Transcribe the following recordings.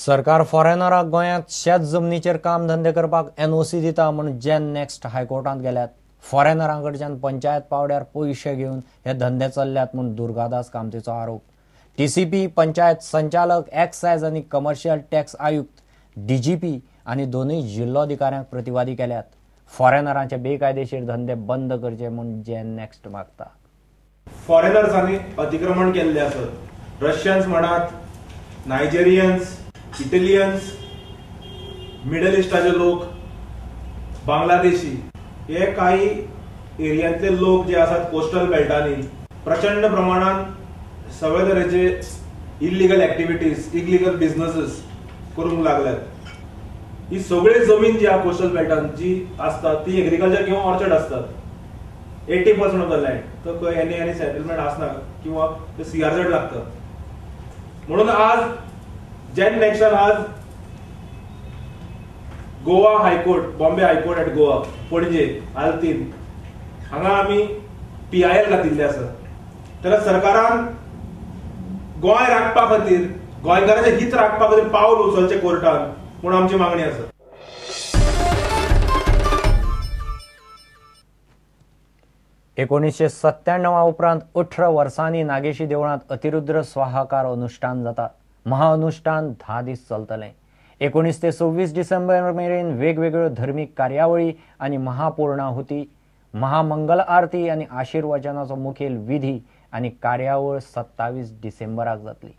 सरकार फॉरेनरांक गोंयांत शेत जमनीचेर काम धंदे करपाक NOC दिता म्हूण जेन नेक्स्ट हायकोर्टांत गेल्यात. फॉरेनरांकडच्यान पंचायत पावड्यार पयशे घेवन हे धंदे चल्ल्यात म्हूण दुर्गादास कामतीचो आरोप. TCP, पंचायत संचालक, एक्सायज आनी कमर्शियल टॅक्स आयुक्त, DGP आनी दोनूय जिल्लोधिकाऱ्यांक प्रतिवादी केल्यात. फॉरेनरांचे बेकायदेशीर धंदे बंद करचे म्हूण जेन नेक्स्ट मागता. फॉरेनर्सांनी अतिक्रमण केल्ले आसत. रशियन्स म्हणात, नायजेरियन्स, इटलियन्स, मिडल इस्टाचे लोक, बांगलादेशी हे काही एरियांतले लोक जे आसात कोस्टल बेल्टांनी प्रचंड प्रमाणात सगळे तरेचे इल्लिगल ऍक्टिव्हिटीज, इल्लिगल बिझनेसेस करूंक लागल्यात. ही सगळी जमीन जी आहा कोस्टल बेल्टांत जी आसता ती एग्रीकल्चर किंवा ऑर्चर्ड असतात. 80% ऑफ द लँड तो खंय एनी सेटलमेंट आसना किंवा ते CRZ लागता. म्हणून आज जेन नेक्स्टान आज Goa high court, Bombay high court at Goa, Panaji, Altinho हांगा आमी PIL घातिल्ले आसा. तेन्ना सरकारान गोंय राखपा खातीर, गोंयकारांचे हित राखपा खातीर पावल उचलचें कोर्टान म्हूण आमची मागणी आसा. एकोणीसशे 97 उपरांत 18 वर्सांनी नागेशी देवळांत अतिरुद्र स्वाहाकार अनुष्ठान जाता. महाअनुष्ठान 10 दीस चलतलें. 19 ते 26 डिसेंबर मेरेन वेगवेगळ्यो धर्मीक कार्यावळी आनी महापूर्णाहुती, महामंगल आरती आनी आशिर्वचनाचो मुखेल विधी आनी कार्यावळ 27 डिसेंबराक जातली.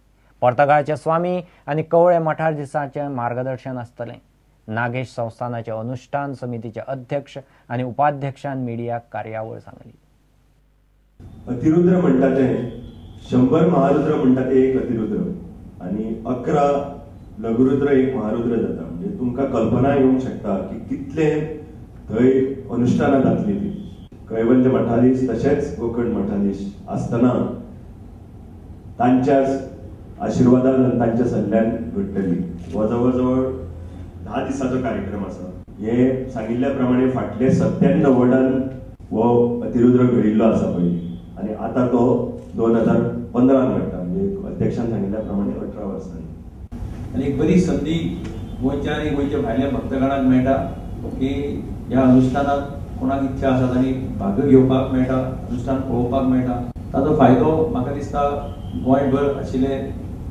पर्तगाळचे स्वामी आनी कवळे मठाधीशांचें मार्गदर्शन आसतलें. नागेश संस्थानाचे अनुष्ठान समितीचे अध्यक्ष आनी उपाध्यक्षान मिडियाक कार्यावळ सांगली. अतिरुद्र म्हणटा ते 100 महारुद्र म्हणटा ते एक अतिरुद्र आणि 11 लघुरुद्र एक महारुद्र जाता. म्हणजे तुमकां कल्पना येवंक शकता की कितले थंय अनुष्ठानां जातली ती. कैवल्य मठाधीश तशेंच गोकर्ण मठाधीश आसतना तांच्याच आशिर्वादान आनी तांच्या सल्ल्यान घडटली. हो जवळ 10 दिसाचो कार्यक्रम आसा. हे सांगिल्ल्या प्रमाणे फाटले 97 वर्डान हो अतिरुद्र घडिल्लो आसा पयलीं आनी आतां तो 2015 घडटा. म्हणजे अध्यक्षान सांगिल्ल्या प्रमाणे 18 वर्सांनी. आनी एक बरी संदी गोंयच्या आनी गोंयच्या भायल्या भक्तगणांक मेळटा की ह्या अनुष्ठानात कोणाक इच्छा आसा आनी भाग घेवपाक मेळटा, अनुष्ठान पळोवपाक मेळटा. ताचो फायदो म्हाका दिसता गोंयभर आशिल्ले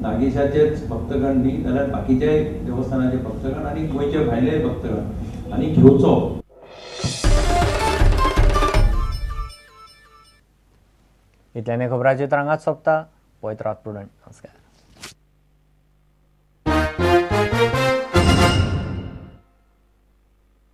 नागेशाचेच भक्तगण न्ही जाल्यार बाकीचे देवस्थानाचे भक्तगण आनी गोंयचे भायले भक्तगण आनी घेवचो. इतल्यान खबरांची तरंगात सोंपता. पळयत रावत प्रुडंट. नमस्कार.